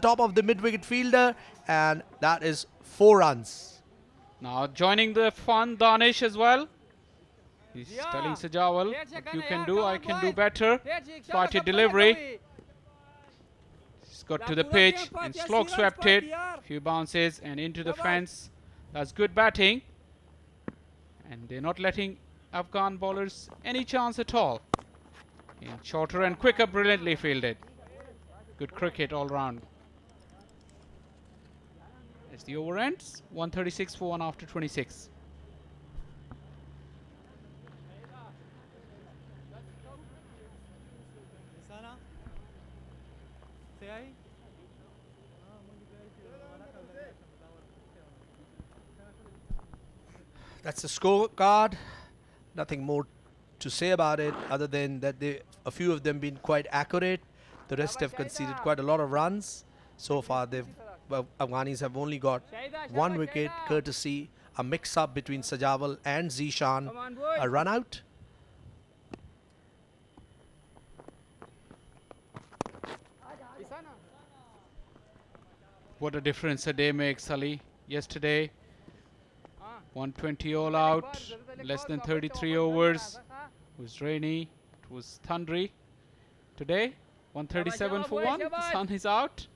top of the mid-wicket fielder, and that is 4 runs. Now joining the fun, Danish as well. He's telling Sajawal, what you can do, I can do better. Spotted delivery. He's got to the pitch and slog swept it. A few bounces and into the fence. That's good batting. And they're not letting Afghan bowlers any chance at all. In shorter and quicker, brilliantly fielded. Good cricket all round. As the over ends, 136 for 1 after 26. That's the scorecard. Nothing more to say about it other than that a few of them been quite accurate. The rest have conceded quite a lot of runs. So far, Afghanis have only got 1 wicket, courtesy a mix-up between Sajawal and Zishan, a run out. What a difference a day makes, Ali. Yesterday, 120 all out, less than 33 overs. It was rainy, it was thundery. Today, 137 for 1. The sun is out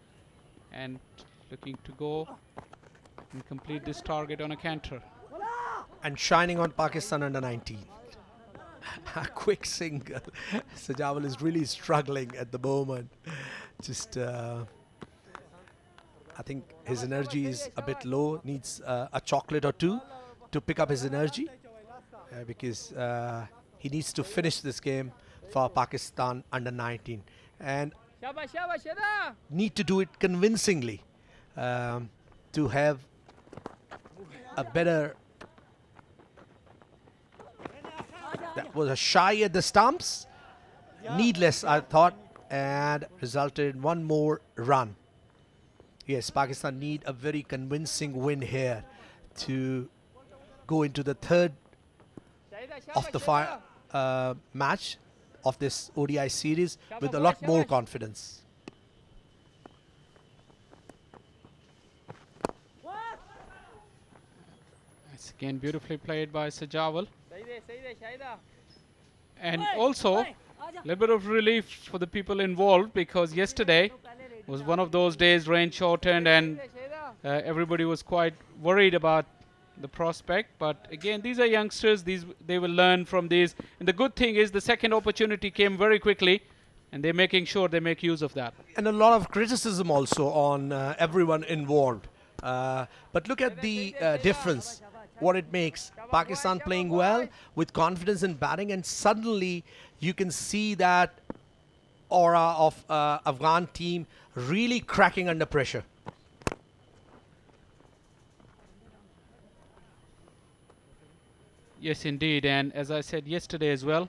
and looking to go and complete this target on a canter. And shining on Pakistan under 19. A quick single. Sajawal is really struggling at the moment. Just, I think his energy is a bit low. Needs a chocolate or two to pick up his energy, because he needs to finish this game for Pakistan under 19 and need to do it convincingly to have a better. That was a shy at the stumps, needless I thought, and resulted in 1 more run. Yes, Pakistan need a very convincing win here to go into the third of the match of this ODI series with a lot more confidence. It's again beautifully played by Sajawal. And also a little bit of relief for the people involved, because yesterday was one of those days, rain shortened, and everybody was quite worried about the prospect. But again, these are youngsters, they will learn from these, and the good thing is the second opportunity came very quickly and they're making sure they make use of that. And a lot of criticism also on everyone involved, but look at the difference, what it makes. Pakistan playing well with confidence in batting, and suddenly you can see that aura of Afghan team really cracking under pressure. Yes, indeed. And as I said yesterday as well,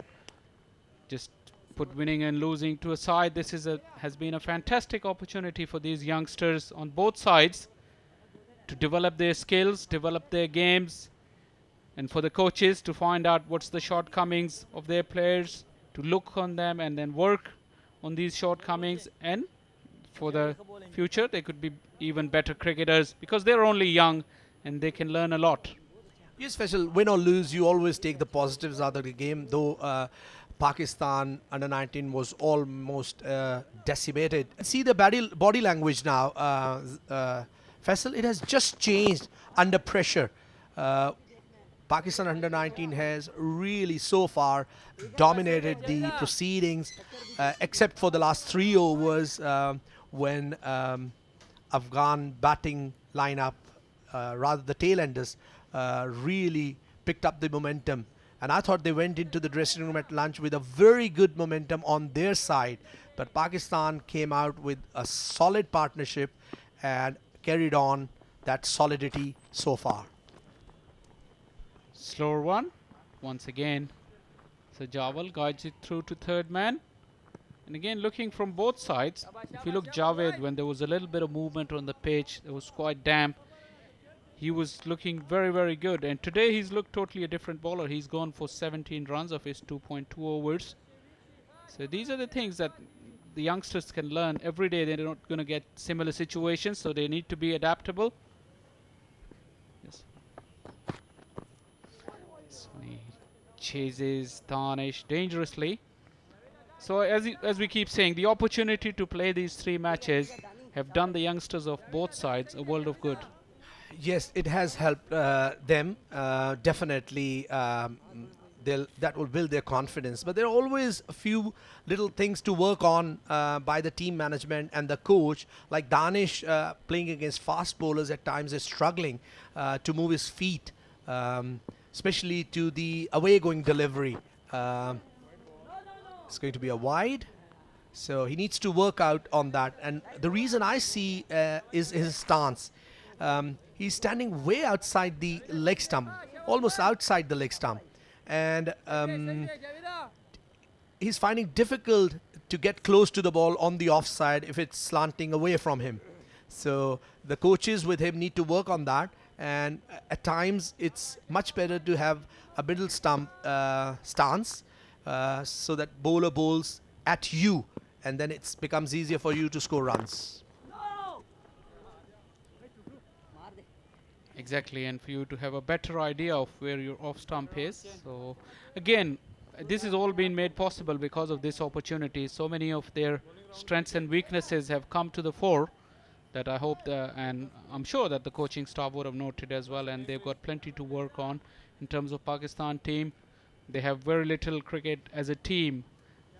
just put winning and losing to a side. This has been a fantastic opportunity for these youngsters on both sides to develop their skills, develop their games, and for the coaches to find out what's the shortcomings of their players, to look on them and then work on these shortcomings, and for the future they could be even better cricketers, because they're only young and they can learn a lot. Yes, Faisal, win or lose, you always take the positives out of the game, though Pakistan under 19 was almost decimated. See the body language now, Faisal, it has just changed under pressure. Pakistan under 19 has really so far dominated the proceedings, except for the last 3 overs when Afghan batting lineup, rather the tail-enders, really picked up the momentum. And I thought they went into the dressing room at lunch with a very good momentum on their side. But Pakistan came out with a solid partnership and carried on that solidity so far. Slower one. Once again, Sajawal guides it through to third man. And again, looking from both sides, if you look Javed, when there was a little bit of movement on the pitch, it was quite damp. He was looking very, very good. And today he's looked totally a different bowler. He's gone for 17 runs of his 2.2 overs. So these are the things that the youngsters can learn every day. They're not going to get similar situations, so they need to be adaptable. Yes. So he chases Danish dangerously. So as we keep saying, the opportunity to play these 3 matches have done the youngsters of both sides a world of good. Yes, it has helped them definitely. That will build their confidence. But there are always a few little things to work on by the team management and the coach. Like Danish playing against fast bowlers at times is struggling to move his feet, especially to the away going delivery. It's going to be a wide. So he needs to work out on that. And the reason I see is his stance. He's standing way outside the leg stump, almost outside the leg stump. And he's finding difficult to get close to the ball on the offside if it's slanting away from him. So the coaches with him need to work on that. And at times it's much better to have a middle stump stance so that bowler bowls at you, and then it becomes easier for you to score runs. Exactly, and for you to have a better idea of where your off stump is. So again, this has all been made possible because of this opportunity. So many of their strengths and weaknesses have come to the fore that I hope and I'm sure that the coaching staff would have noted as well, and they've got plenty to work on in terms of Pakistan team. They have very little cricket as a team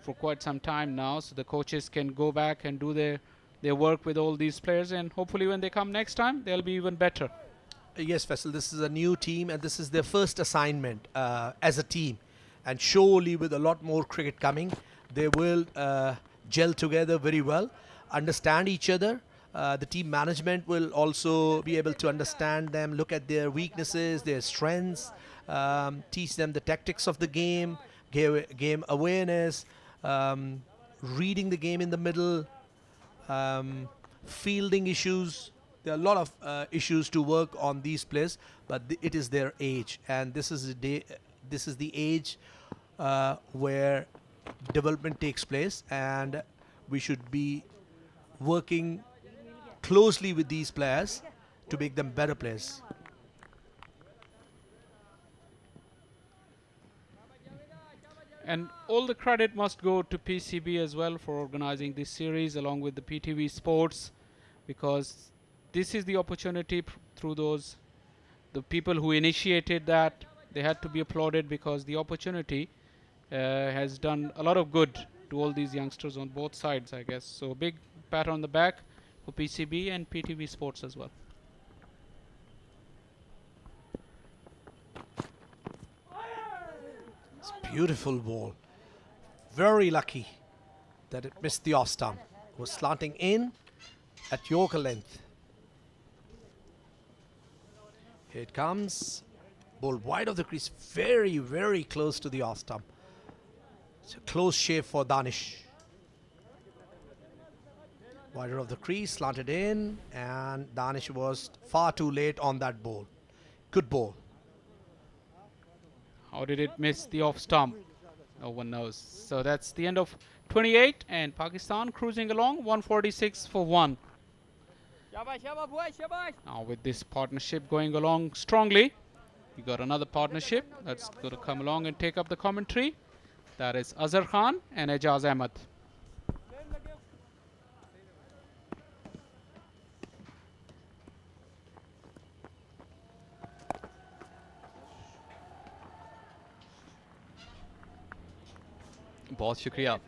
for quite some time now, so the coaches can go back and do their work with all these players, and hopefully when they come next time they'll be even better. Yes, Faisal, this is a new team and this is their first assignment as a team. And surely with a lot more cricket coming, they will gel together very well, understand each other. The team management will also be able to understand them, look at their weaknesses, their strengths, teach them the tactics of the game, game awareness, reading the game in the middle, fielding issues. There are a lot of issues to work on these players, but it is their age, and this is the age where development takes place, and we should be working closely with these players to make them better players. And all the credit must go to PCB as well for organizing this series along with the PTV Sports, because this is the opportunity through the people who initiated that. They had to be applauded because the opportunity has done a lot of good to all these youngsters on both sides, I guess. So big pat on the back for PCB and PTV Sports as well. It's a beautiful ball. Very lucky that it missed the off stump. It was slanting in at Yorker length. Here it comes. Ball wide of the crease. Very, very close to the off stump. It's a close shave for Danish. Wider of the crease, slanted in, and Danish was far too late on that ball. Good ball. How did it miss the off stump? No one knows. So that's the end of 28, and Pakistan cruising along 146 for 1. Now with this partnership going along strongly, we got another partnership that's going to come along and take up the commentary. That is Azhar Khan and Ejaz Ahmed. बहुत शुक्रिया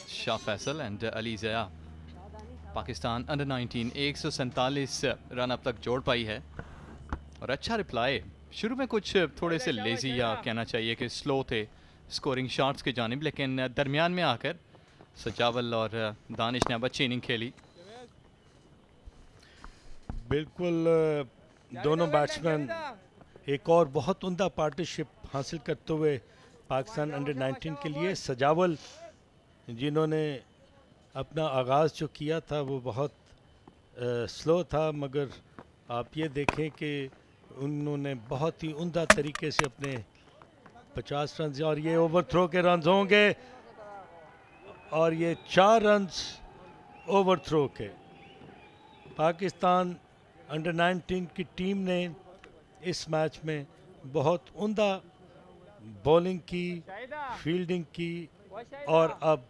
Shah Faisal and Ali Zia. Pakistan under 19 147 run अब तक जोड़ पाई है और अच्छा reply. शुरू में कुछ थोड़े से लेज़ी या कहना चाहिए कि स्लो थे स्कोरिंग शॉट्स की जानिब, लेकिन दरमियान में आकर सजावल और दानिश ने अब अच्छी इनिंग खेली। बिल्कुल दोनों बैट्समैन एक और बहुत उम्दा पार्टनरशिप हासिल करते हुए पाकिस्तान अंडर 19 के लिए सजावल जिन्होंने अपना आगाज़ जो किया था वो बहुत स्लो था, मगर आप ये देखें कि उन्होंने बहुत ही उम्दा तरीके से अपने 50 रन, और ये ओवर थ्रो के रन होंगे और ये 4 रन्स ओवरथ्रो के। पाकिस्तान अंडर 19 की टीम ने इस मैच में बहुत उम्दा बॉलिंग की, फील्डिंग की और अब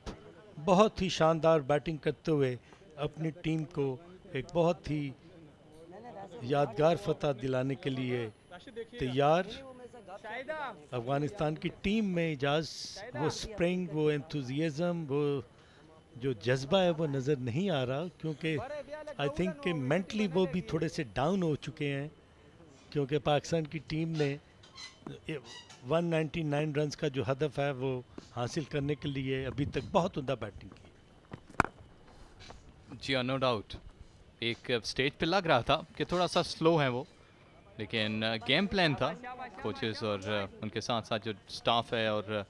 बहुत ही शानदार बैटिंग करते हुए अपनी टीम को एक बहुत ही यादगार फतह दिलाने के लिए तैयार। अफगानिस्तान की टीम में इजाज वो स्प्रिंग, वो एंथुजियाज्म, वो जो जज्बा है वो नज़र नहीं आ रहा, क्योंकि आई थिंक कि मेंटली वो भी थोड़े से डाउन हो चुके हैं, क्योंकि पाकिस्तान की टीम ने 199 रन्स का जो हदफ है वो हासिल करने के लिए अभी तक बहुत उम्दा बैटिंग की। जी हाँ, नो डाउट। एक स्टेज पे लग रहा था कि थोड़ा सा स्लो है वो, लेकिन गेम प्लान था कोचेस और उनके साथ साथ जो स्टाफ है और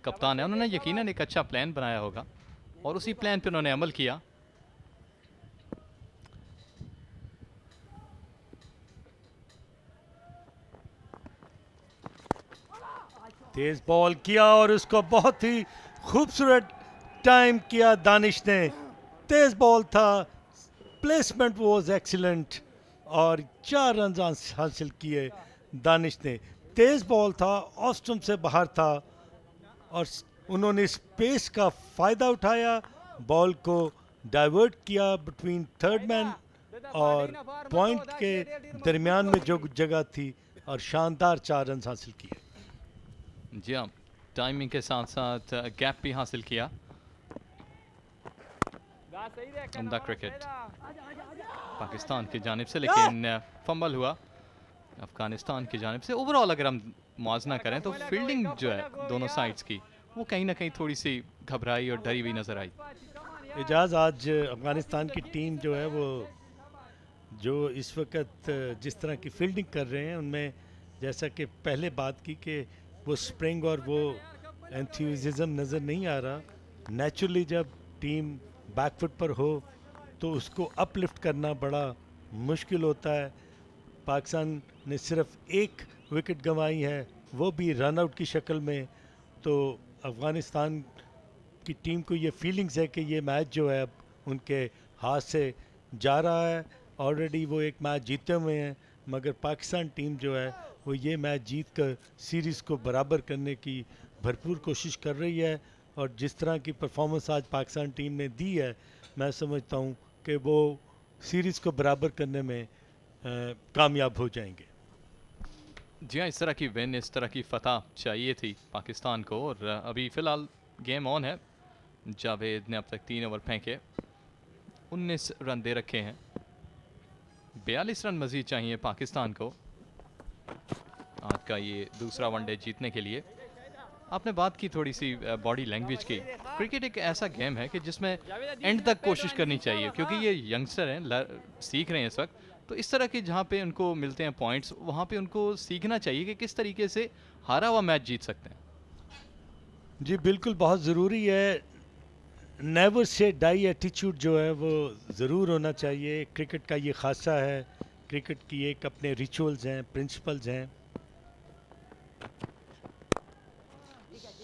कप्तान है, उन्होंने यकीनन एक अच्छा प्लान बनाया होगा और उसी प्लान पे उन्होंने अमल किया। तेज बॉल किया और उसको बहुत ही खूबसूरत टाइम किया दानिश ने। तेज बॉल था, प्लेसमेंट वाज एक्सीलेंट और 4 रन हासिल किए दानिश ने। तेज बॉल था, ऑस्ट्रम से बाहर था और उन्होंने स्पेस का फ़ायदा उठाया, बॉल को डाइवर्ट किया बिटवीन थर्ड मैन और पॉइंट के दरमियान में जो जगह थी और शानदार 4 रन हासिल किए। जी हाँ, टाइमिंग के साथ साथ गैप भी हासिल किया। उम्दा क्रिकेट पाकिस्तान की जानिब से, लेकिन फंबल हुआ अफगानिस्तान की जानिब से। ओवरऑल अगर हम मुआवजा करें तो फील्डिंग जो है दोनों साइड्स की, वो कहीं ना कहीं थोड़ी सी घबराई और डरी हुई नज़र आई। एजाज, आज अफगानिस्तान की टीम जो है वो जो इस वक्त जिस तरह की फील्डिंग कर रहे हैं, उनमें जैसा कि पहले बात की कि वो स्प्रिंग और वो एंथुसियाज्म नज़र नहीं आ रहा। नेचुरली जब टीम बैकफुट पर हो तो उसको अपलिफ्ट करना बड़ा मुश्किल होता है। पाकिस्तान ने सिर्फ एक विकेट गंवाई है, वो भी रन आउट की शक्ल में। तो अफ़गानिस्तान की टीम को ये फीलिंग्स है कि ये मैच जो है अब उनके हाथ से जा रहा है। ऑलरेडी वो एक मैच जीते हुए हैं, मगर पाकिस्तान टीम जो है वो ये मैच जीत कर सीरीज़ को बराबर करने की भरपूर कोशिश कर रही है। और जिस तरह की परफॉर्मेंस आज पाकिस्तान टीम ने दी है, मैं समझता हूँ कि वो सीरीज़ को बराबर करने में कामयाब हो जाएंगे। जी हाँ, इस तरह की विन, इस तरह की फतह चाहिए थी पाकिस्तान को। और अभी फ़िलहाल गेम ऑन है। जावेद ने अब तक 3 ओवर फेंके, 19 रन दे रखे हैं। 42 रन मज़ीद चाहिए पाकिस्तान को आज का ये दूसरा वनडे जीतने के लिए। आपने बात की थोड़ी सी बॉडी लैंग्वेज की। क्रिकेट एक ऐसा गेम है कि जिसमें एंड तक कोशिश करनी चाहिए, क्योंकि ये यंगस्टर हैं, सीख रहे हैं इस वक्त। तो इस तरह की जहाँ पे उनको मिलते हैं पॉइंट्स, वहाँ पे उनको सीखना चाहिए कि किस तरीके से हारा हुआ मैच जीत सकते हैं। जी बिल्कुल, बहुत ज़रूरी है। नेवर से डाई एटीट्यूड जो है वो ज़रूर होना चाहिए। क्रिकेट का ये खासा है, क्रिकेट की एक अपने रिचुअल्स हैं, प्रिंसिपल्स हैं।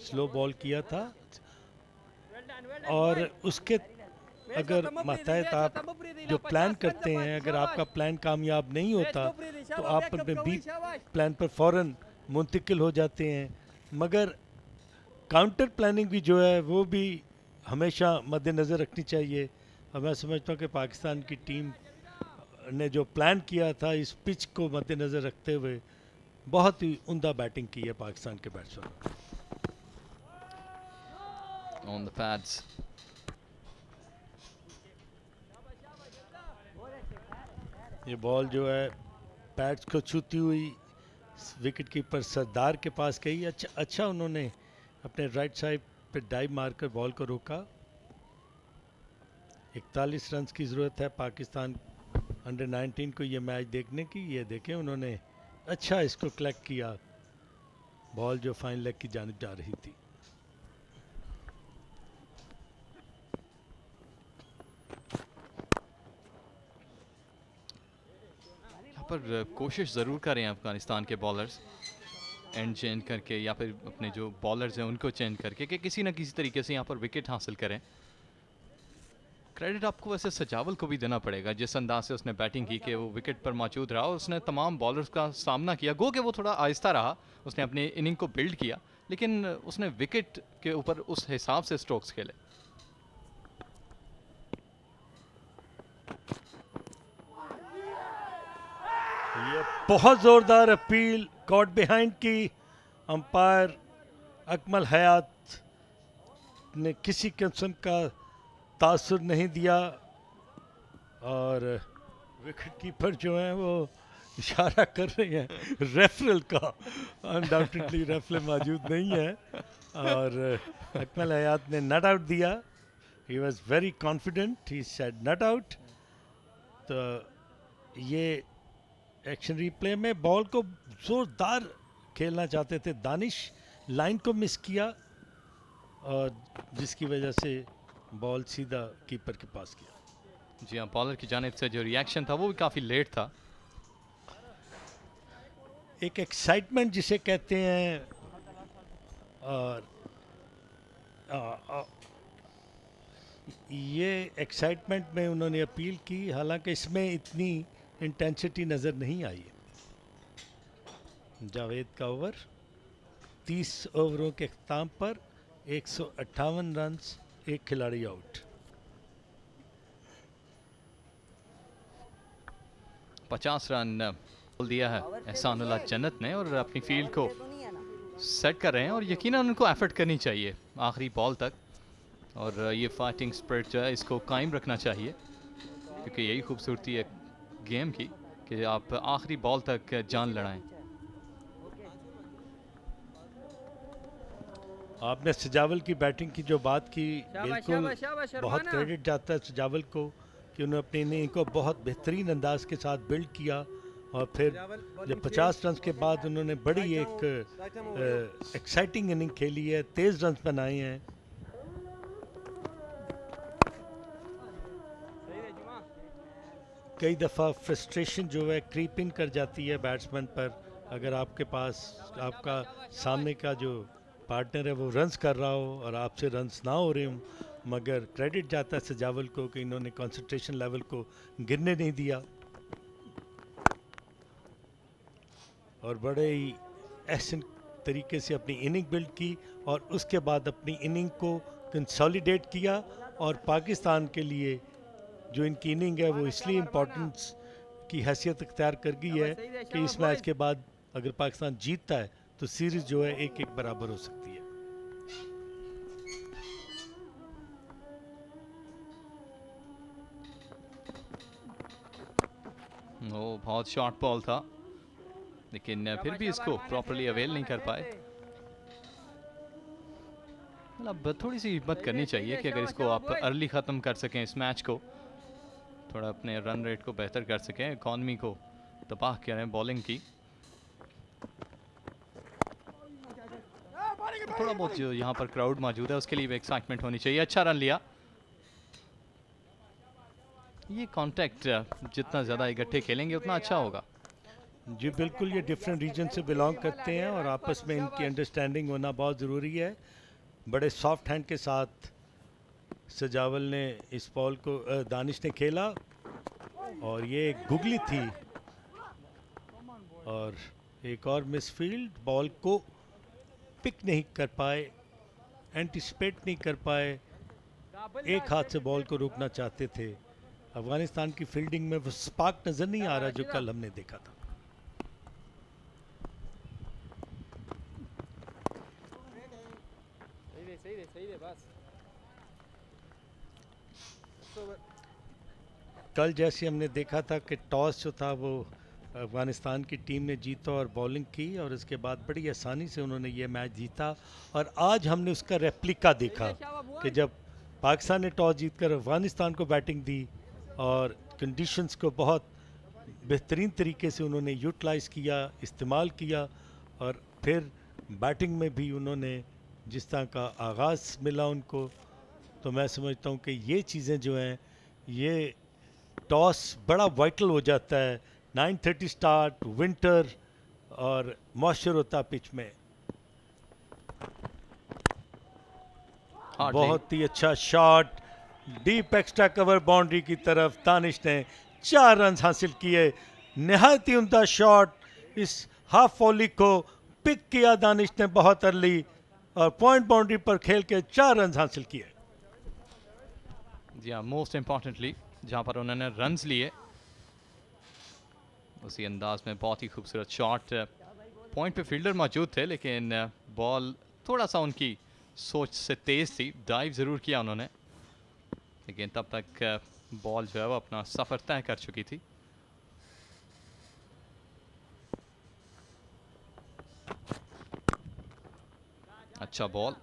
स्लो बॉल किया था और उसके अगर मातहत आप जो प्लान करते हैं, अगर आपका प्लान कामयाब नहीं होता तो आप अपने बी प्लान पर फ़ौरन मुंतकिल हो जाते हैं। मगर काउंटर प्लानिंग भी जो है वो भी हमेशा मद्देनज़र रखनी चाहिए। और मैं समझता हूँ कि पाकिस्तान की टीम ने जो प्लान किया था इस पिच को मद्देनज़र रखते हुए बहुत ही उम्दा बैटिंग की है पाकिस्तान के बैट्समैन। ऑन द पैड्स, ये बॉल जो है पैड्स को छूती हुई विकेट कीपर सरदार के पास गई। अच्छा उन्होंने अपने राइट साइड पे डाइव मारकर बॉल को रोका। 41 रन की ज़रूरत है पाकिस्तान अंडर 19 को ये मैच देखने की। ये देखें, उन्होंने अच्छा इसको कलेक्ट किया, बॉल जो फाइन लेग की जानिब जा रही थी। यहाँ पर कोशिश ज़रूर करें अफगानिस्तान के बॉलर्स। एंड चेंज करके या फिर अपने जो बॉलर्स हैं उनको चेंज करके कि किसी ना किसी तरीके से यहाँ पर विकेट हासिल करें। क्रेडिट आपको वैसे सजावल को भी देना पड़ेगा, जिस अंदाज से उसने बैटिंग की कि वो विकेट पर मौजूद रहा और उसने तमाम बॉलर्स का सामना किया। गो कि वो थोड़ा आहिस्ता रहा, उसने अपनी इनिंग को बिल्ड किया, लेकिन उसने विकेट के ऊपर उस हिसाब से स्ट्रोक्स खेले। ये बहुत जोरदार अपील कॉट बिहाइंड की। अंपायर अकमल हयात ने किसी किस्म का तासुर नहीं दिया और विकेट कीपर जो हैं वो इशारा कर रहे हैं रेफरल का। अनडाउटेडली रेफरल मौजूद नहीं है और अकमल हयात ने नट आउट दिया। He was very confident, he said nut out. तो ये एक्शन रिप्ले में बॉल को जोरदार खेलना चाहते थे, दानिश लाइन को मिस किया और जिसकी वजह से बॉल सीधा कीपर के पास गया। जी हाँ, बॉलर की जानिब से जो रिएक्शन था वो भी काफ़ी लेट था। एक एक्साइटमेंट जिसे कहते हैं और ये एक्साइटमेंट में उन्होंने अपील की, हालांकि इसमें इतनी इंटेंसिटी नज़र नहीं आई है। जावेद का ओवर 30 ओवरों के अख्ताम पर 158 रन्स, एक खिलाड़ी आउट। 50 रन बोल दिया है एहसानुल्लाह जन्नत ने और अपनी फील्ड को सेट कर रहे हैं और यकीनन उनको एफर्ट करनी चाहिए आखिरी बॉल तक और ये फाइटिंग स्पिरिट जो है इसको कायम रखना चाहिए, क्योंकि यही खूबसूरती है गेम की कि आप आखिरी बॉल तक जान लड़ाएं। आपने सजावल की बैटिंग की जो बात की, बिल्कुल बहुत क्रेडिट जाता है सजावल को कि उन्होंने अपनी इनिंग को बहुत बेहतरीन अंदाज के साथ बिल्ड किया और फिर जब 50 रन के बाद उन्होंने बड़ी एक एक्साइटिंग इनिंग खेली है, तेज रन बनाए हैं। कई दफ़ा फ्रस्ट्रेशन जो है क्रीप इन कर जाती है बैट्समैन पर, अगर आपके पास आपका सामने का जो पार्टनर है वो रन्स कर रहा हो और आपसे रन्स ना हो रहे हों, मगर क्रेडिट जाता है सजावल को कि इन्होंने कंसंट्रेशन लेवल को गिरने नहीं दिया और बड़े ही एहसन तरीके से अपनी इनिंग बिल्ड की और उसके बाद अपनी इनिंग को कंसोलिडेट किया। और पाकिस्तान के लिए जो इनकी इनिंग है वो इसलिए इम्पोर्टेंस की हैसियत अख्तियार कर गई है कि इस मैच के बाद अगर पाकिस्तान जीतता है तो सीरीज जो है 1-1 बराबर हो सकती है। वो बहुत शॉर्ट बॉल था, लेकिन फिर भी इसको प्रॉपर्ली अवेल नहीं कर पाए। मतलब थोड़ी सी हिम्मत करनी चाहिए कि अगर इसको आप अर्ली ख़त्म कर सकें इस मैच को, थोड़ा अपने रन रेट को बेहतर कर सकें, इकॉनमी को तबाह करें बॉलिंग की। थोड़ा बहुत जो यहाँ पर क्राउड मौजूद है उसके लिए भी एक्साइटमेंट होनी चाहिए। अच्छा रन लिया। ये कांटेक्ट जितना ज़्यादा इकट्ठे खेलेंगे उतना अच्छा होगा। जी बिल्कुल, ये डिफरेंट रीजन से बिलोंग करते हैं और आपस में इनकी अंडरस्टैंडिंग होना बहुत ज़रूरी है। बड़े सॉफ्ट हैंड के साथ सजावल ने इस बॉल को दानिश ने खेला और ये गुगली थी और एक और मिसफील्ड, बॉल को पिक नहीं कर पाए, एंटिसिपेट नहीं कर पाए, एक हाथ से बॉल को रोकना चाहते थे। अफगानिस्तान की फील्डिंग में वो स्पार्क नज़र नहीं आ रहा जो कल हमने देखा था। कल जैसे हमने देखा था कि टॉस जो था वो अफगानिस्तान की टीम ने जीता और बॉलिंग की और उसके बाद बड़ी आसानी से उन्होंने ये मैच जीता। और आज हमने उसका रेप्लिका देखा कि जब पाकिस्तान ने टॉस जीतकर अफगानिस्तान को बैटिंग दी और कंडीशंस को बहुत बेहतरीन तरीके से उन्होंने यूटिलाइज़ किया, इस्तेमाल किया और फिर बैटिंग में भी उन्होंने जिस तरह का आगाज़ मिला उनको, तो मैं समझता हूँ कि ये चीज़ें जो हैं, ये टॉस बड़ा वाइटल हो जाता है। 9:30 स्टार्ट, विंटर और मॉइस्चर होता पिच में। बहुत ही अच्छा shot, deep extra cover boundary की तरफ दानिश ने 4 रन हासिल किए। निहायत ही उम्दा शॉट, इस हाफ वॉली को पिक किया दानिश ने बहुत अर्ली और पॉइंट बाउंड्री पर खेल के 4 रन हासिल किए। जी हाँ, मोस्ट इम्पॉर्टेंटली जहाँ पर उन्होंने रन्स लिए उसी अंदाज में बहुत ही खूबसूरत शॉट। पॉइंट पे फील्डर मौजूद थे लेकिन बॉल थोड़ा सा उनकी सोच से तेज थी। डाइव ज़रूर किया उन्होंने लेकिन तब तक बॉल जो है वो अपना सफ़र तय कर चुकी थी। अच्छा बॉल।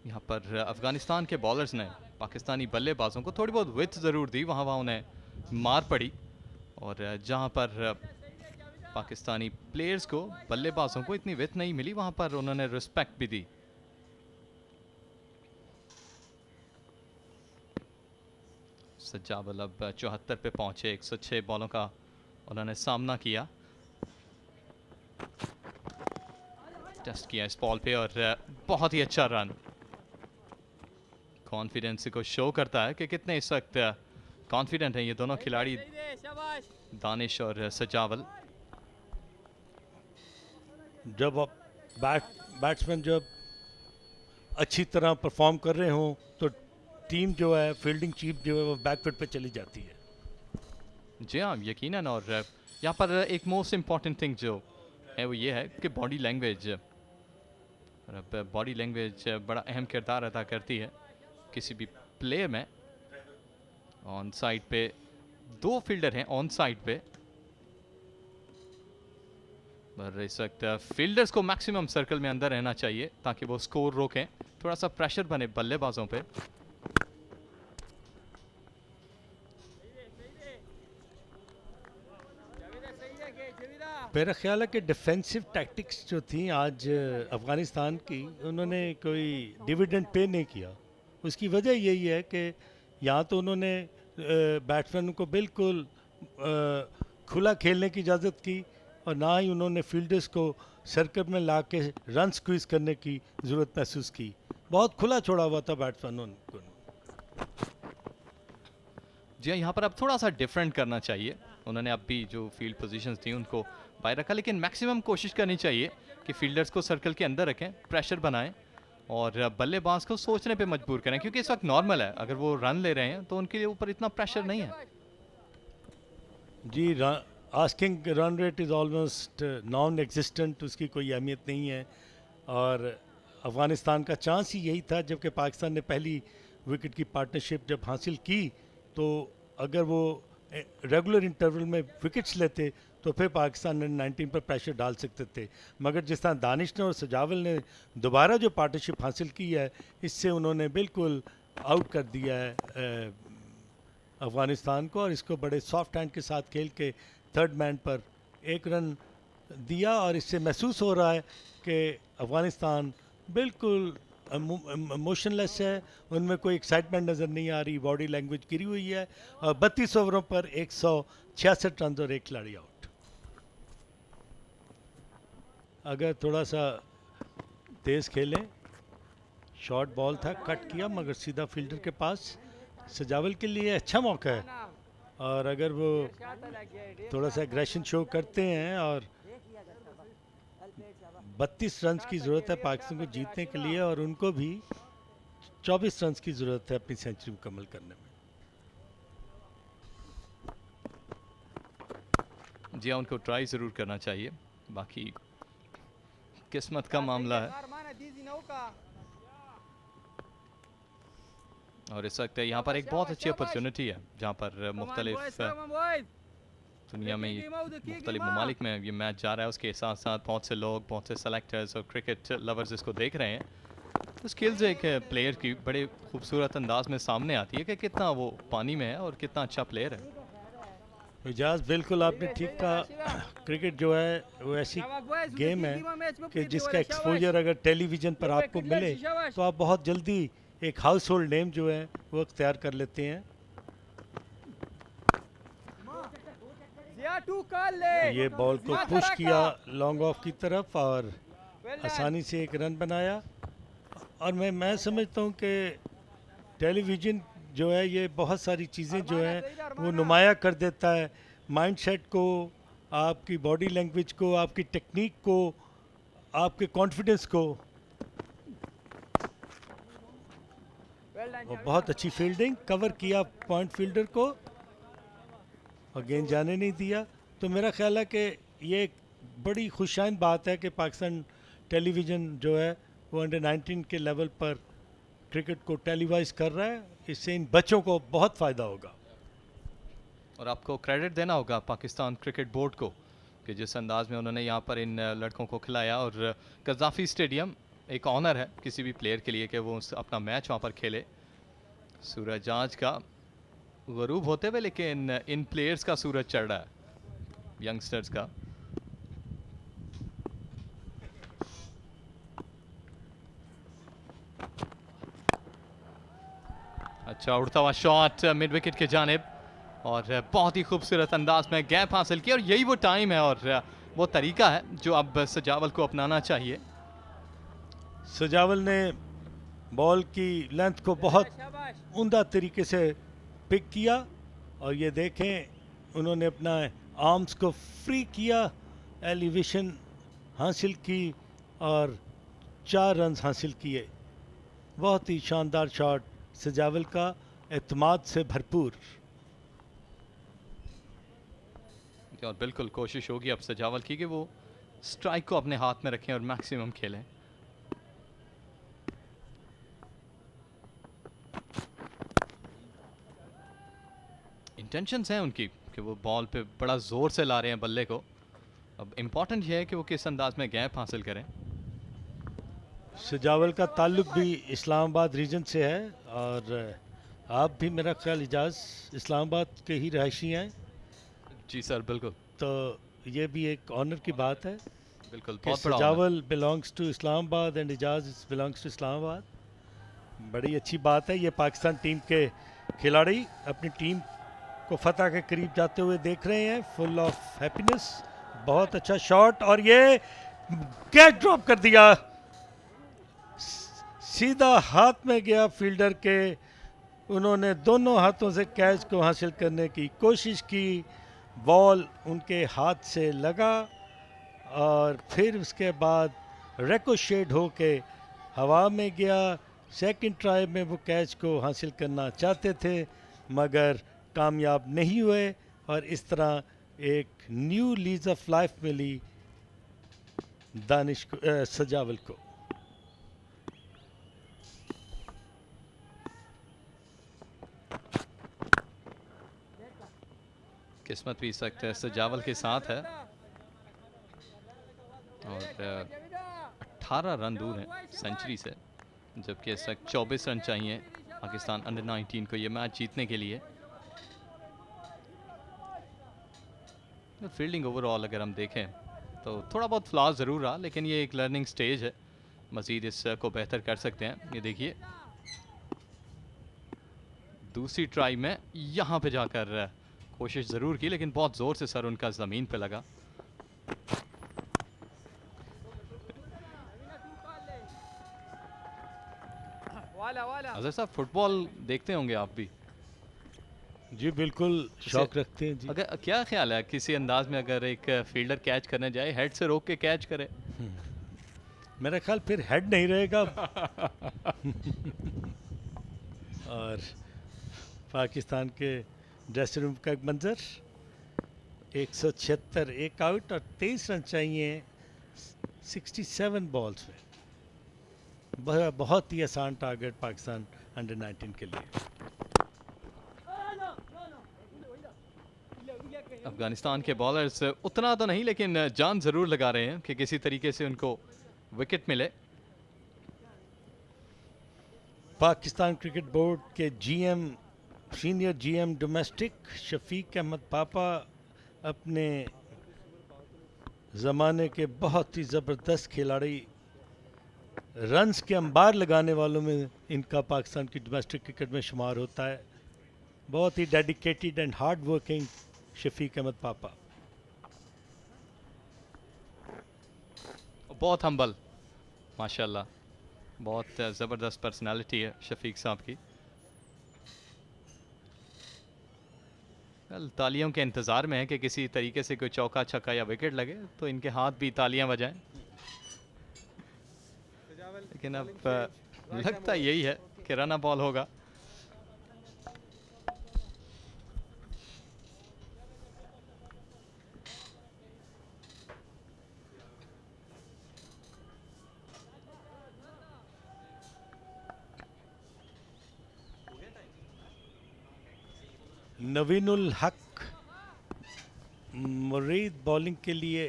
यहाँ पर अफगानिस्तान के बॉलर्स ने पाकिस्तानी बल्लेबाजों को थोड़ी बहुत विथ ज़रूर दी, वहाँ उन्हें मार पड़ी। और जहाँ पर पाकिस्तानी प्लेयर्स को, बल्लेबाजों को इतनी विथ नहीं मिली, वहाँ पर उन्होंने रिस्पेक्ट भी दी। सज्जावल अब 74 पे पहुंचे। 106 बॉलों का उन्होंने सामना किया। टेस्ट किया इस बॉल पे और बहुत ही अच्छा रन। कॉन्फिडेंस को शो करता है कि कितने इस वक्त कॉन्फिडेंट हैं ये दोनों खिलाड़ी, दानिश और सज्जावल। जब बैट्समैन जब अच्छी तरह परफॉर्म कर रहे हों तो टीम जो है, फील्डिंग चीफ जो है वो बैकफुट पे चली जाती है। जी हाँ, यकीनन। और यहाँ पर एक मोस्ट इम्पॉर्टेंट थिंग जो है वो ये है कि बॉडी लैंग्वेज। बॉडी लैंग्वेज बड़ा अहम किरदार अदा करती है किसी भी प्ले में। ऑन साइड पे 2 फील्डर हैं, ऑन साइड पे। पर इस वक्त फील्डर्स को मैक्सिमम सर्कल में अंदर रहना चाहिए ताकि वो स्कोर रोकें, थोड़ा सा प्रेशर बने बल्लेबाजों पे। मेरा ख्याल है कि डिफेंसिव टैक्टिक्स जो थी आज अफगानिस्तान की, उन्होंने कोई डिविडेंड पे नहीं किया। उसकी वजह यही है कि यहाँ तो उन्होंने बैट्समैन को बिल्कुल खुला खेलने की इजाज़त की और ना ही उन्होंने फील्डर्स को सर्कल में ला के रन स्क्वीज करने की ज़रूरत महसूस की। बहुत खुला छोड़ा हुआ था बैट्समैनों को। जी हाँ, यहाँ पर अब थोड़ा सा डिफरेंट करना चाहिए। उन्होंने अब भी जो फील्ड पोजीशंस थी उनको बाहर रखा, लेकिन मैक्सिमम कोशिश करनी चाहिए कि फील्डर्स को सर्कल के अंदर रखें, प्रेशर बनाएं और बल्लेबाज को सोचने पे मजबूर करें, क्योंकि इस वक्त नॉर्मल है, अगर वो रन ले रहे हैं तो उनके ऊपर इतना प्रेशर नहीं है। जी, asking run rate is almost non existent, उसकी कोई अहमियत नहीं है। और अफ़गानिस्तान का चांस ही यही था, जबकि पाकिस्तान ने पहली विकेट की पार्टनरशिप जब हासिल की तो अगर वो रेगुलर इंटरवल में विकेट्स लेते तो फिर पाकिस्तान ने 19 पर प्रेशर डाल सकते थे। मगर जिस तरह दानिश ने और सजावल ने दोबारा जो पार्टनरशिप हासिल की है, इससे उन्होंने बिल्कुल आउट कर दिया है अफ़गानिस्तान को, और इसको बड़े सॉफ्ट हैंड के साथ खेल के थर्ड मैन पर 1 रन दिया। और इससे महसूस हो रहा है कि अफ़गानिस्तान बिल्कुल मोशनलेस है, उनमें कोई एक्साइटमेंट नज़र नहीं आ रही, बॉडी लैंग्वेज गिरी हुई है। और 32 ओवरों पर 166 रन और 1 खिलाड़ी आउट। अगर थोड़ा सा तेज़ खेलें, शॉर्ट बॉल था, कट किया मगर सीधा फील्डर के पास। सजावल के लिए अच्छा मौका है, और अगर वो थोड़ा सा एग्रेशन शो करते हैं, और 32 रन की ज़रूरत है पाकिस्तान को जीतने के लिए, और उनको भी 24 रन की ज़रूरत है अपनी सेंचुरी मुकम्मल करने में। जी हाँ, उनको ट्राई ज़रूर करना चाहिए, बाकी किस्मत का मामला है। और इस वक्त यहाँ पर एक बहुत अच्छी अपॉर्चुनिटी है जहाँ पर मुख्तलिफ दुनिया में, मुख्तलिफ ममालिक में ये मैच जा रहा है। उसके साथ साथ बहुत से लोग, बहुत से सेलेक्टर्स और क्रिकेट लवर्स इसको देख रहे हैं। तो स्किल्स एक प्लेयर की बड़े खूबसूरत अंदाज में सामने आती है कि कितना वो पानी में है और कितना अच्छा प्लेयर है। इजाज़, बिल्कुल आपने ठीक कहा। क्रिकेट जो है वो ऐसी गेम है कि जिसका एक्सपोजर अगर टेलीविज़न पर आपको मिले तो आप बहुत जल्दी एक हाउस होल्ड नेम जो है वो अख्तियार कर लेते हैं। ये बॉल को पुश किया लॉन्ग ऑफ की तरफ और आसानी से एक रन बनाया। और मैं समझता हूँ कि टेलीविज़न जो है ये बहुत सारी चीज़ें जो हैं वो नुमाया कर देता है, माइंडसेट को, आपकी बॉडी लैंग्वेज को, आपकी टेक्निक को, आपके कॉन्फिडेंस को। और बहुत अच्छी फील्डिंग, कवर किया पॉइंट फील्डर को और गेंद जाने नहीं दिया। तो मेरा ख्याल है कि ये एक बड़ी खुशाइन बात है कि पाकिस्तान टेलीविज़न जो है वो अंडर 19 के लेवल पर क्रिकेट को टेलीवाइज कर रहा है। इससे इन बच्चों को बहुत फ़ायदा होगा। और आपको क्रेडिट देना होगा पाकिस्तान क्रिकेट बोर्ड को कि जिस अंदाज में उन्होंने यहाँ पर इन लड़कों को खिलाया। और कज़ाफ़ी स्टेडियम एक ऑनर है किसी भी प्लेयर के लिए कि वो अपना मैच वहाँ पर खेले। सूरज आज का गरूब होते हुए, लेकिन इन प्लेयर्स का सूरज चढ़ रहा है, यंगस्टर्स का। अच्छा उड़ता हुआ शॉट मिड विकेट के जानिब और बहुत ही खूबसूरत अंदाज में गैप हासिल किया। और यही वो टाइम है और वो तरीका है जो अब सजावल को अपनाना चाहिए। सजावल ने बॉल की लेंथ को बहुत उम्दा तरीके से पिक किया और ये देखें उन्होंने अपना आर्म्स को फ्री किया, एलिवेशन हासिल की और 4 रन हासिल किए। बहुत ही शानदार शॉट सजावल का, एतमाद से भरपूर। और बिल्कुल कोशिश होगी अब सजावल की कि वो स्ट्राइक को अपने हाथ में रखें और मैक्सिमम खेलें। इंटेंशंस हैं उनकी कि वो बॉल पे बड़ा ज़ोर से ला रहे हैं बल्ले को। अब इम्पॉर्टेंट ये है कि वो किस अंदाज में गैप हासिल करें। सजावल का ताल्लुक भी इस्लामाबाद रीजन से है और आप भी मेरा ख्याल इजाज़ इस्लामाबाद के ही रहायशी हैं। जी सर बिल्कुल। तो ये भी एक ऑनर की बात है। बिल्कुल कि बहुत बड़ा Sajawal belongs to Islamabad and Ijaz belongs to Islamabad. बड़ी अच्छी बात है। ये पाकिस्तान टीम के खिलाड़ी अपनी टीम को फतह के करीब जाते हुए देख रहे हैं, फुल ऑफ हैप्पीनेस। बहुत अच्छा शॉट और ये कैच ड्रॉप कर दिया, सीधा हाथ में गया फील्डर के। उन्होंने दोनों हाथों से कैच को हासिल करने की कोशिश की, बॉल उनके हाथ से लगा और फिर उसके बाद रिकोशेट होके हवा में गया। सेकंड ट्राई में वो कैच को हासिल करना चाहते थे मगर कामयाब नहीं हुए और इस तरह एक न्यू लीज ऑफ लाइफ मिली दानिश को, सजावल को। किस्मत भी इस वक्त सजावल के साथ है और 18 रन दूर हैं सेंचुरी से, जबकि इस वक्त 24 रन चाहिए पाकिस्तान अंडर 19 को ये मैच जीतने के लिए। फील्डिंग ओवरऑल अगर हम देखें तो थोड़ा बहुत फ्लॉ ज़रूर रहा, लेकिन ये एक लर्निंग स्टेज है, मज़ीद इसको बेहतर कर सकते हैं। ये देखिए दूसरी ट्राई में यहाँ पे जाकर कोशिश ज़रूर की, लेकिन बहुत ज़ोर से सर उनका ज़मीन पे लगा। अजहर साहब फुटबॉल देखते होंगे आप भी? जी बिल्कुल शौक रखते हैं जी। अगर क्या ख्याल है किसी अंदाज में अगर एक फील्डर कैच करने जाए, हेड से रोक के कैच करे? मेरा ख्याल फिर हेड नहीं रहेगा। और पाकिस्तान के ड्रेसिंग रूम का एक मंजर, 176 एक आउट और 23 रन चाहिए 67 बॉल्स में। बहुत ही आसान टारगेट पाकिस्तान अंडर 19 के लिए। अफगानिस्तान के बॉलर्स उतना तो नहीं, लेकिन जान ज़रूर लगा रहे हैं कि किसी तरीके से उनको विकेट मिले। पाकिस्तान क्रिकेट बोर्ड के GM, senior GM domestic Shafiq Ahmad Papa अपने ज़माने के बहुत ही ज़बरदस्त खिलाड़ी, रन्स के अंबार लगाने वालों में इनका पाकिस्तान की डोमेस्टिक क्रिकेट में शुमार होता है। बहुत ही dedicated and hard working Shafiq Ahmad पापा। बहुत हम्बल, माशाल्लाह, बहुत ज़बरदस्त पर्सनालिटी है शफीक साहब की। तालियों के इंतज़ार में है कि किसी तरीके से कोई चौका छक्का या विकेट लगे तो इनके हाथ भी तालियां बजाएं, लेकिन अब लगता यही है कि रन बॉल होगा। नवीनुल हक मुरीद बॉलिंग के लिए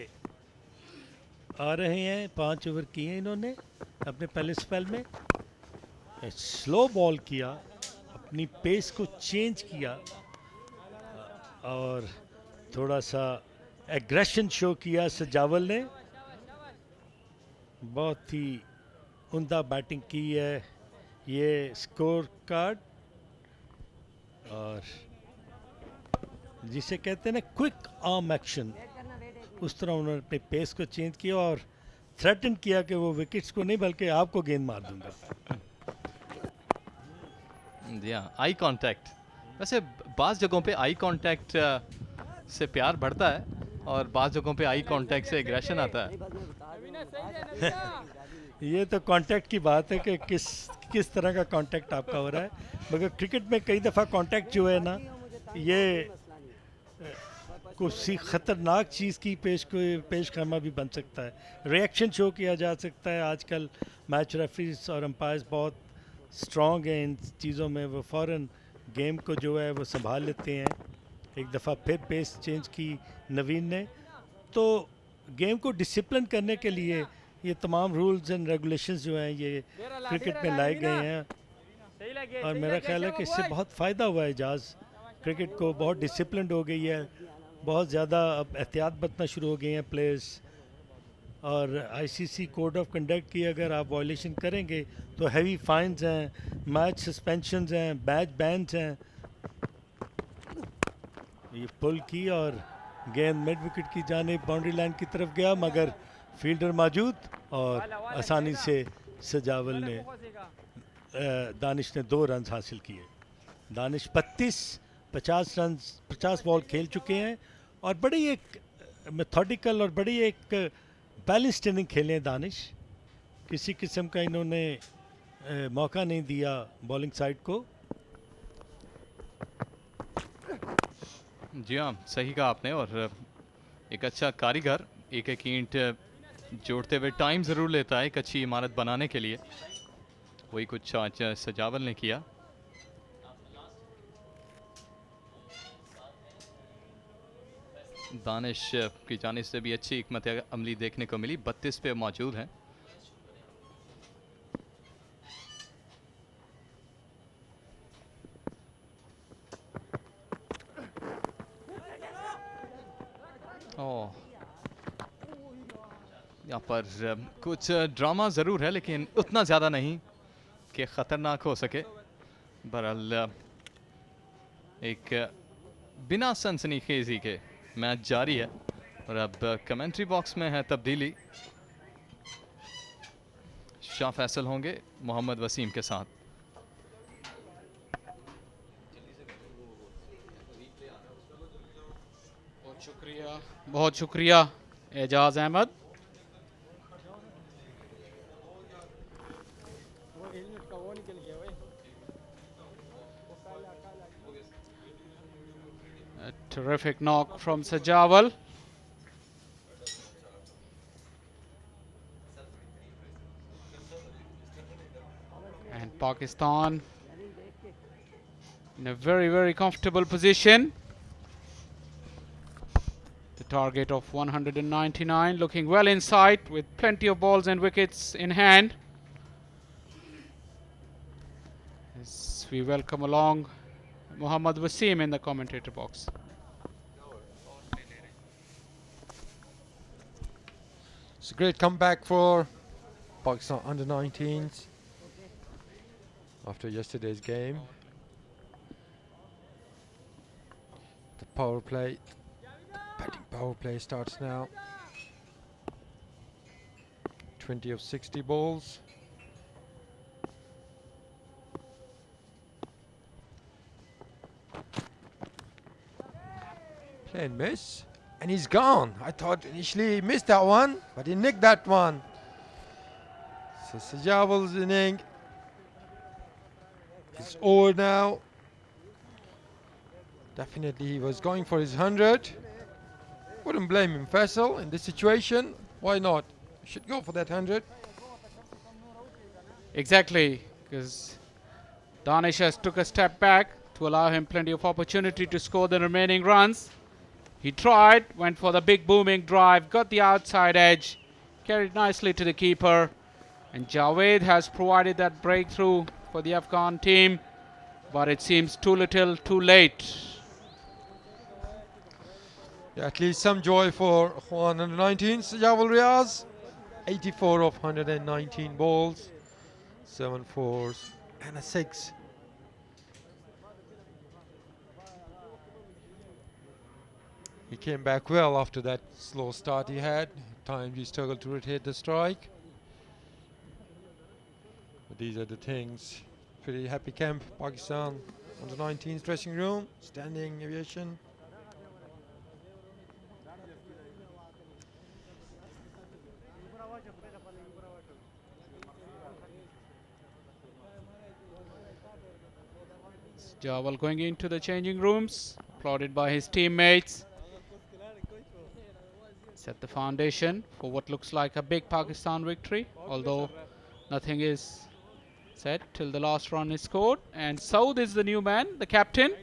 आ रहे हैं। 5 ओवर किए इन्होंने अपने पहले स्पेल में। स्लो बॉल किया, अपनी पेस को चेंज किया और थोड़ा सा एग्रेशन शो किया सजावल ने। बहुत ही उम्दा बैटिंग की है। ये स्कोर कार्ड और जिसे कहते हैं ना क्विक आर्म एक्शन, उस तरह उन्होंने अपने पेस को चेंज किया और थ्रेटन किया कि वो विकेट्स को नहीं बल्कि आपको गेंद मार दूंगा। जी हाँ, आई कांटेक्ट। वैसे बाज़ जगहों पे आई कांटेक्ट से प्यार बढ़ता है और बाज़ जगहों पे आई कांटेक्ट से एग्रेशन आता है। ये तो कांटेक्ट की बात है कि किस तरह का कांटेक्ट आपका हो रहा है। मगर क्रिकेट में कई दफ़ा कांटेक्ट जो है ना, ये किसी ख़तरनाक चीज़ की पेशखमा भी बन सकता है। रिएक्शन शो किया जा सकता है। आजकल मैच रेफरीज और अंपायर्स बहुत स्ट्रॉन्ग हैं इन चीज़ों में, वो फ़ौरन गेम को जो है वो संभाल लेते हैं। एक दफ़ा फिर पेस चेंज की नवीन ने, तो गेम को डिसिप्लिन करने के लिए ये तमाम रूल्स एंड रेगुलेशंस जो हैं ये क्रिकेट में लाए गए हैं और मेरा ख्याल है कि इससे बहुत फ़ायदा हुआ है। एजाज क्रिकेट को बहुत डिसिप्लिन हो गई है, बहुत ज़्यादा अब एहतियात बरतना शुरू हो गए हैं प्लेयर्स। और आईसीसी कोड ऑफ कंडक्ट की अगर आप वायलेशन करेंगे तो हैवी फाइन्स हैं, मैच सस्पेंशंस हैं, मैच बैन्स हैं। ये पुल की और गेंद मिड विकेट की जानिब बाउंड्री लाइन की तरफ गया, मगर फील्डर मौजूद और आसानी से सजावल ने दानिश ने 2 रन हासिल किए। दानिश 50 रन 50 बॉल खेल चुके हैं और बड़ी एक मेथोडिकल और बड़ी एक बैलेंस्ड इनिंग खेले हैं दानिश। किसी किस्म का इन्होंने मौका नहीं दिया बॉलिंग साइड को। जी हाँ, सही कहा आपने। और एक अच्छा कारीगर एक एक ईंट जोड़ते हुए टाइम ज़रूर लेता है एक अच्छी इमारत बनाने के लिए। वही कुछ आज सजावल ने किया। दानिश की जानिब से भी अच्छी हिकमत अमली देखने को मिली। 32 पे मौजूद हैं। ओह, यहाँ पर कुछ ड्रामा ज़रूर है लेकिन उतना ज़्यादा नहीं कि ख़तरनाक हो सके। बहरहाल एक बिना सनसनीखेज़ी के मैच जारी है और अब कमेंट्री बॉक्स में है तब्दीली। शाह फैसल होंगे मोहम्मद वसीम के साथ। बहुत शुक्रिया Ejaz Ahmed. A terrific knock from Sajawal. And Pakistan in a very, very comfortable position. The target of 199 looking well in sight with plenty of balls and wickets in hand. As we welcome along Mohammad Wasim in the commentator box. It's a great comeback for Pakistan under-19s after yesterday's game. The power play, batting power play starts now. 20 of 60 balls. Play and miss. And he's gone. I thought initially he missed that one, but he nicked that one. So Sajawal's inning is over now. Definitely he was going for his 100. Wouldn't blame him, Faisal, in this situation. Why not? Should go for that 100. Exactly, because Danish has took a step back to allow him plenty of opportunity to score the remaining runs. He tried, went for the big booming drive, got the outside edge, carried nicely to the keeper. And Javed has provided that breakthrough for the Afghan team, but it seems too little, too late. Yeah, at least some joy for Juan under 19. Sajawal Riaz, 84 of 119 balls, 7 fours and a 6. He came back well after that slow start he had. At times he struggled to rotate the strike. But these are the things. Pretty happy camp, Pakistan under 19's dressing room, standing aviation. Jawal going into the changing rooms, applauded by his teammates. Set the foundation for what looks like a big Pakistan victory, although nothing is said till the last run is scored. And Saud is the new man, the captain.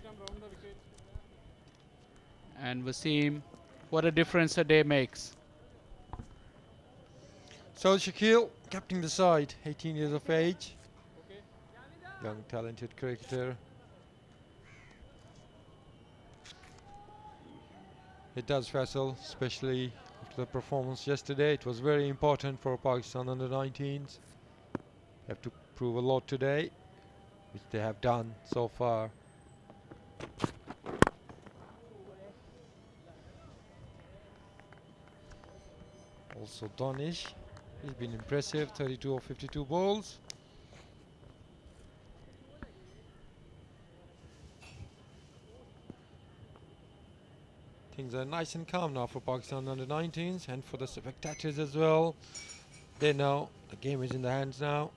And Wasim, what a difference a day makes. So Shakil, captaining the side, 18 years of age. Young, talented cricketer. It does, Faisal, especially after the performance yesterday. It was very important for Pakistan under 19s. They have to prove a lot today, which they have done so far. Also Danish, he's been impressive, 32 of 52 balls. Things are nice and calm now for Pakistan under 19s and for the spectators as well. They know the game is in the hands now.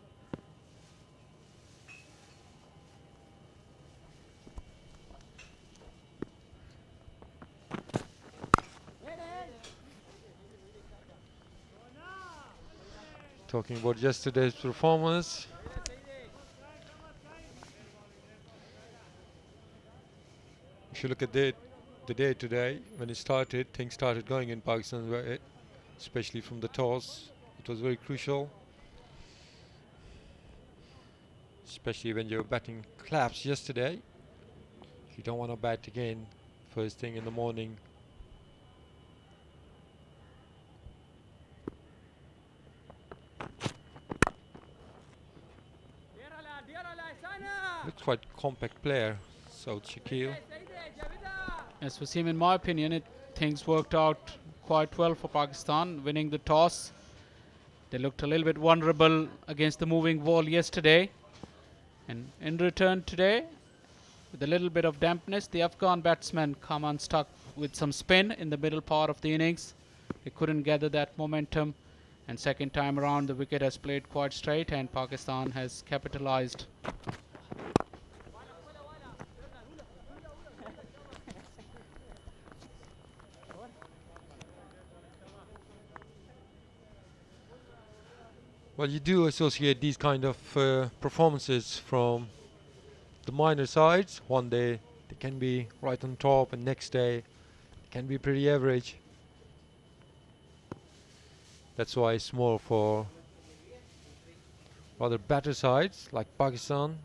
Talking about yesterday's performance. If you look at the day today, when it started, things started going in Pakistan's way, especially from the toss. It was very crucial, especially when your batting collapsed yesterday. You don't want to bat again first thing in the morning. Looks quite compact player, Saud Shakil. As Wasim, in my opinion, things worked out quite well for Pakistan, winning the toss. They looked a little bit vulnerable against the moving ball yesterday. And in return today, with a little bit of dampness, the Afghan batsmen come unstuck with some spin in the middle part of the innings. They couldn't gather that momentum. And second time around, the wicket has played quite straight and Pakistan has capitalized. Well, you do associate these kind of performances from the minor sides. One day they can be right on top and next day they can be pretty average. That's why it's more for rather better sides like Pakistan.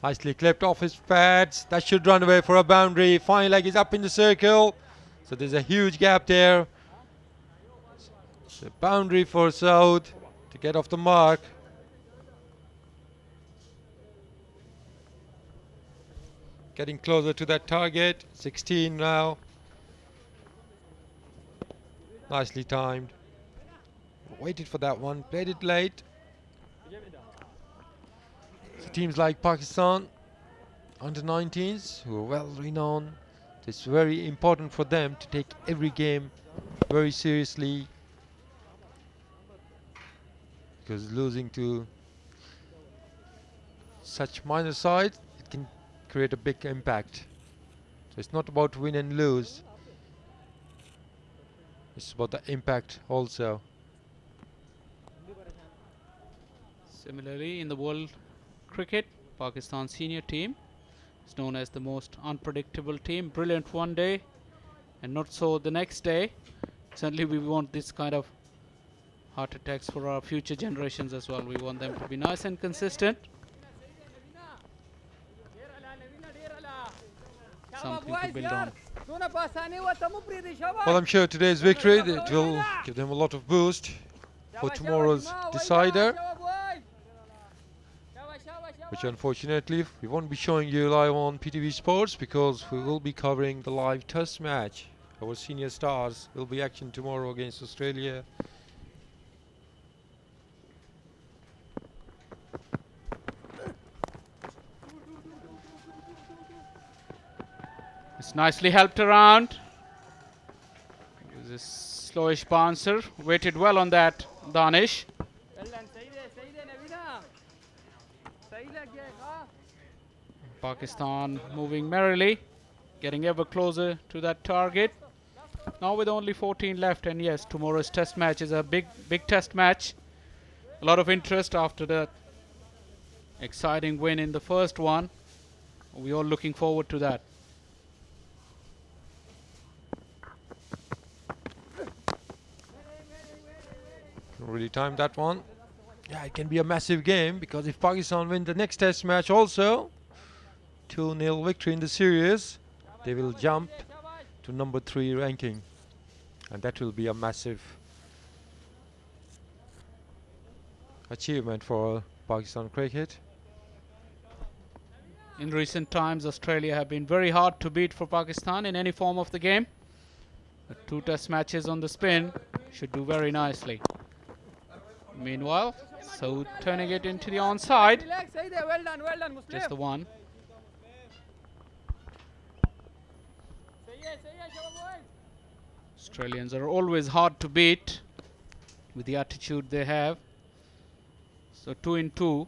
Nicely clipped off his pads. That should run away for a boundary. Fine leg is up in the circle. So there's a huge gap there. It's a boundary for Saud to get off the mark. Getting closer to that target. 16 now. Nicely timed. Waited for that one, played it late. So teams like Pakistan under 19s, who are well renowned, it's very important for them to take every game very seriously, because losing to such minor sides, it can create a big impact. So it's not about win and lose, it's about the impact also. Similarly, in the world cricket, Pakistan senior team is known as the most unpredictable team. Brilliant one day and not so the next day. Certainly we want this kind of heart attacks for our future generations as well. We want them to be nice and consistent. Something to build on. Well, I'm sure today's victory, it will give them a lot of boost for tomorrow's decider, which unfortunately we won't be showing you live on PTV Sports, because we will be covering the live test match. Our senior stars will be action tomorrow against Australia. It's nicely helped around. This slowish bouncer waited well on that, Danish. Pakistan moving merrily, getting ever closer to that target. Now with only 14 left, and yes, tomorrow's test match is a big test match. A lot of interest after that exciting win in the first one. We're all looking forward to that. Really timed that one. Yeah, it can be a massive game, because if Pakistan win the next test match also, 2-0 victory in the series, they will jump to number 3 ranking, and that will be a massive achievement for Pakistan cricket. In recent times, Australia have been very hard to beat for Pakistan in any form of the game. The 2 test matches on the spin should do very nicely. Meanwhile, so turning it into the onside. Just the one. Australians are always hard to beat with the attitude they have. So 2 in 2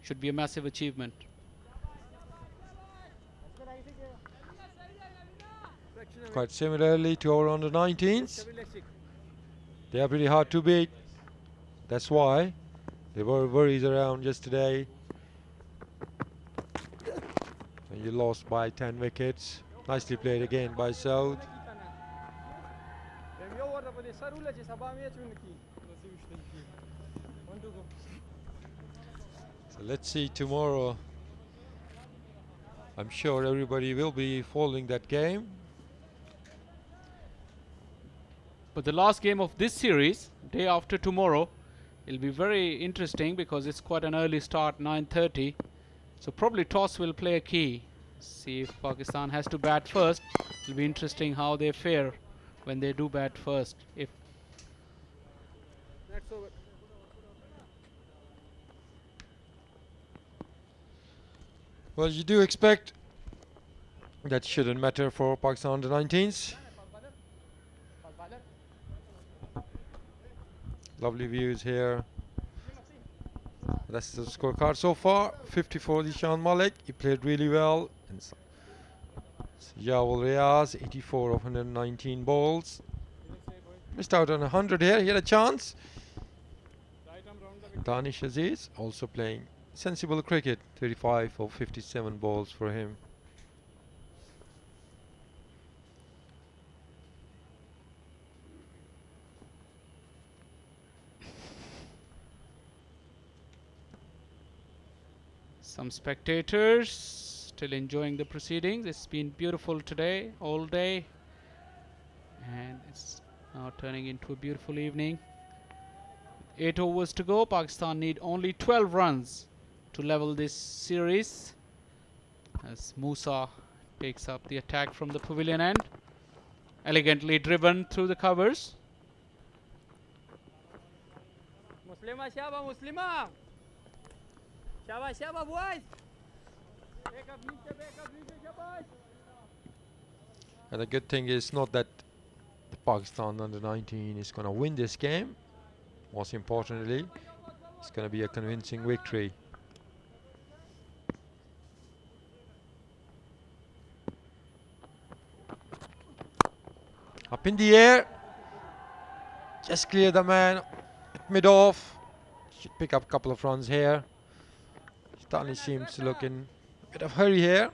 should be a massive achievement. Quite similarly to our under 19s, they are pretty hard to beat. That's why there were worries around yesterday when you lost by 10 wickets. Nicely played again by Saud. So let's see tomorrow. I'm sure everybody will be following that game. But the last game of this series, day after tomorrow, will be very interesting, because it's quite an early start, 9:30. So probably toss will play a key. See if Pakistan has to bat first. It'll be interesting how they fare when they do bat first. If Well, you do expect that shouldn't matter for Pakistan under 19s. Lovely views here. That's the scorecard so far. 54 Dishan Malik, he played really well. And Yawul Riaz, 84 of 119 balls. Missed out on 100 here, he had a chance. Danish Aziz also playing sensible cricket, 35 of 57 balls for him. some spectators still enjoying the proceedings. It's been beautiful today, all day, and it's now turning into a beautiful evening. 8 overs to go. Pakistan need only 12 runs to level this series, as Musa takes up the attack from the pavilion end, elegantly driven through the covers. Muslima Shaba, Muslima. Shaba, Shaba, boys. Back up, Shabash. And the good thing is not that the Pakistan under-19 is going to win this game. Most importantly, it's going to be a convincing victory. Up in the air. Just clear the man at mid-off. Should pick up a couple of runs here. Stanley seems to look in a bit of hurry here.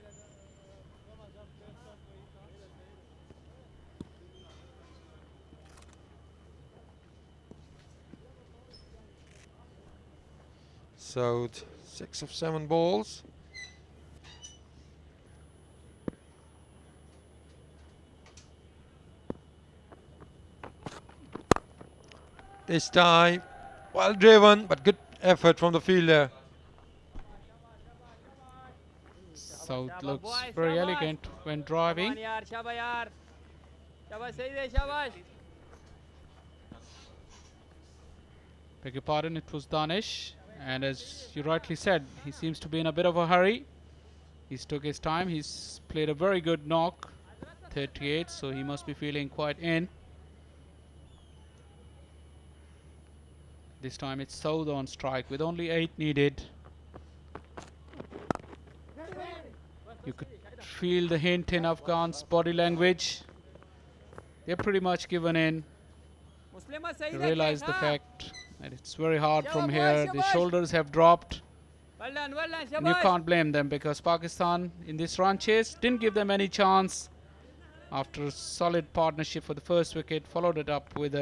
So 6 of 7 balls. This time, well driven, but good effort from the fielder. South looks very elegant when driving. Shabash, Shabash. Beg your pardon, it was Danish. And as you rightly said, he seems to be in a bit of a hurry. He's took his time. He's played a very good knock, 38, so he must be feeling quite in. This time it's Saud on strike with only 8 needed. You could feel the hint in Afghan's body language. They're pretty much given in. They realize the fact that it's very hard from here. The shoulders have dropped. Well done, And you Shabash. can't blame them because Pakistan in this run chase didn't give them any chance. After a solid partnership for the first wicket, followed it up with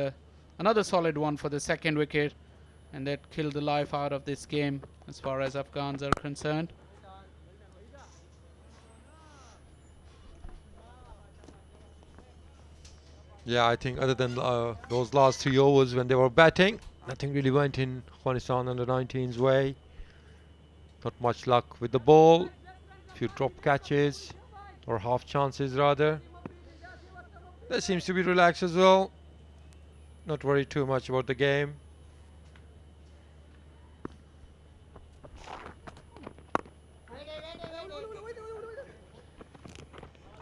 another solid one for the second wicket. And that killed the life out of this game as far as Afghans are concerned. Yeah, I think other than those last 3 overs when they were batting, nothing really went in Afghanistan under-19's way. Not much luck with the ball. Few drop catches, or half chances rather. They seems to be relaxed as well. Not worried too much about the game.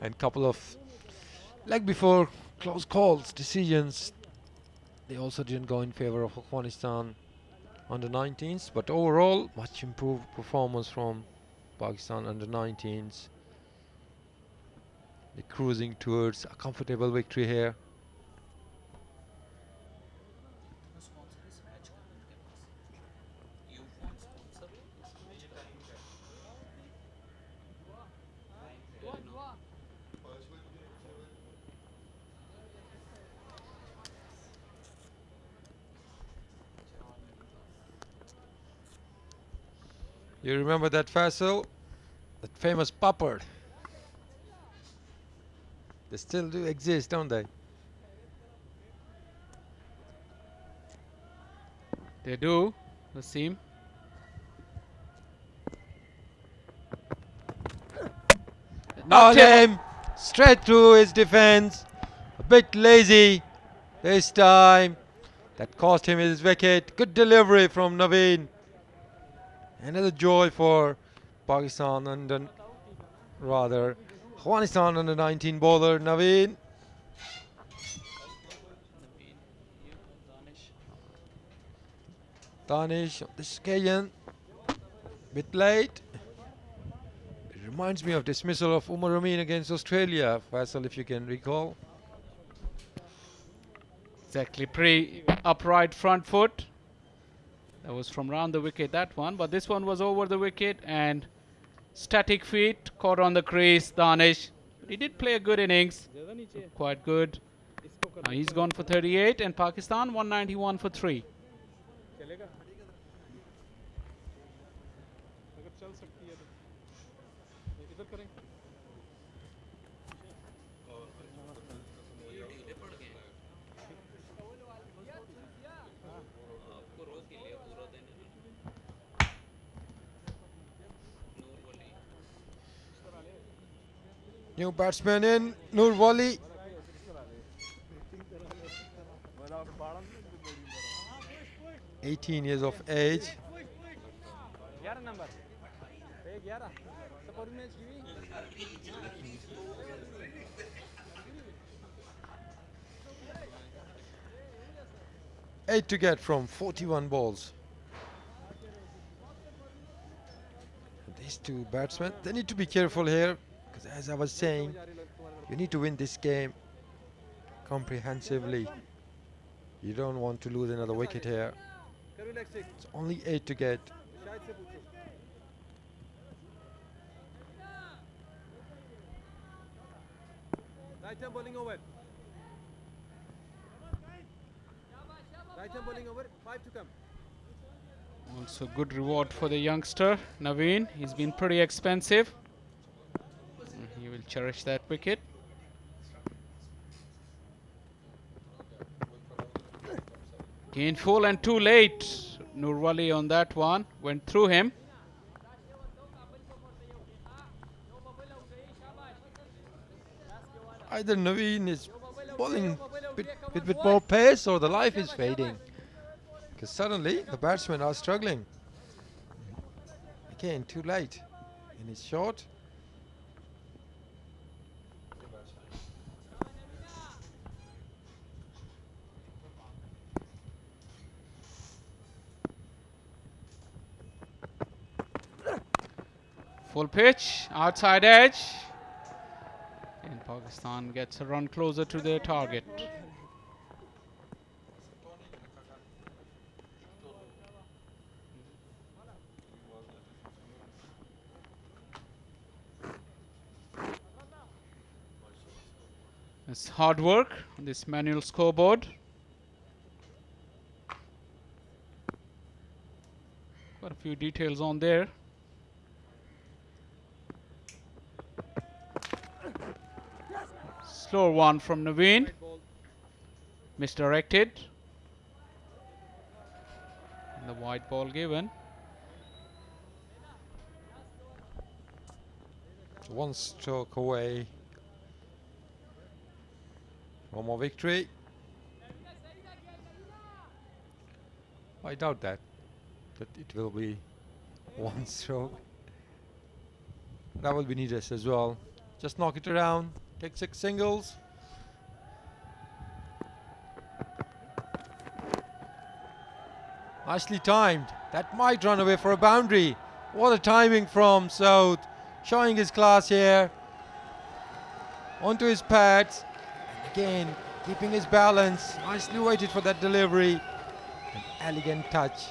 And couple of, like before, close calls, decisions. They also didn't go in favor of Afghanistan under-19s, but overall, much improved performance from Pakistan under-19s. They're cruising towards a comfortable victory here. You remember that Faisal? That famous puppet. They still do exist, don't they? They do, Wasim. Not him! Straight through his defense. A bit lazy this time. That cost him his wicket. Good delivery from Naveen. Another joy for Pakistan Afghanistan under-19 bowler Naveen. Danish on this occasion, bit late. It reminds me of dismissal of Umar Amin against Australia, Faisal, if you can recall. Exactly, pre-upright front foot. That was from round the wicket, that one. But this one was over the wicket and static feet caught on the crease, Danish. But he did play a good innings, quite good. Now he's gone for 38 and Pakistan 191 for 3. New batsman in, Noor Wali. 18 years of age. 11 number पे 11 support match की 8 to get from 41 balls. These two batsmen, they need to be careful here, because as I was saying, you need to win this game comprehensively. You don't want to lose another wicket here. It's only 8 to get. Right hand bowling over. Right hand bowling over. 5 to come. Also good reward for the youngster Naveen. He's been pretty expensive. And he will cherish that wicket. Gainful and too late. Nurwali on that one. Went through him. Either Naveen is bowling with a bit more pace, or the life is fading, because suddenly the batsmen are struggling. Again, too late in his shot. Full pitch, outside edge. And Pakistan gets a run closer to their target. It's hard work on this manual scoreboard. Got a few details on there. Slow one from Naveen. Misdirected. And the white ball given. One stroke away from a victory. I doubt that it will be one stroke. That will be needless as well. Just knock it around, take 6 singles. Nicely timed. That might run away for a boundary. What a timing from South. Showing his class here. Onto his pads. And again, keeping his balance. Nicely waited for that delivery. An elegant touch.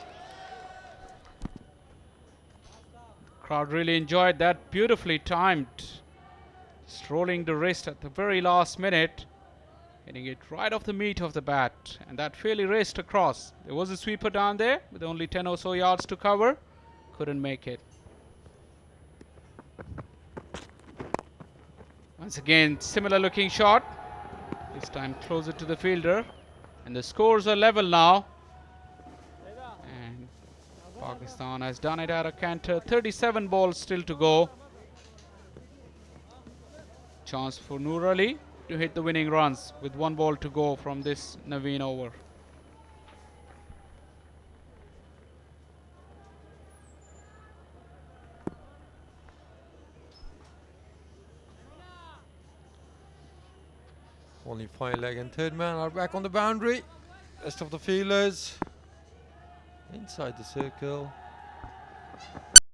Crowd really enjoyed that. Beautifully timed. Strolling the wrist at the very last minute. Hitting it right off the meat of the bat. And that fairly raced across. There was a sweeper down there with only 10 or so yards to cover. Couldn't make it. Once again, similar looking shot. This time closer to the fielder. And the scores are level now. And Pakistan has done it at a canter. 37 balls still to go. Chance for Noor Ali to hit the winning runs with 1 ball to go from this Naveen over. Only fine leg and third man are back on the boundary. Rest of the fielders inside the circle.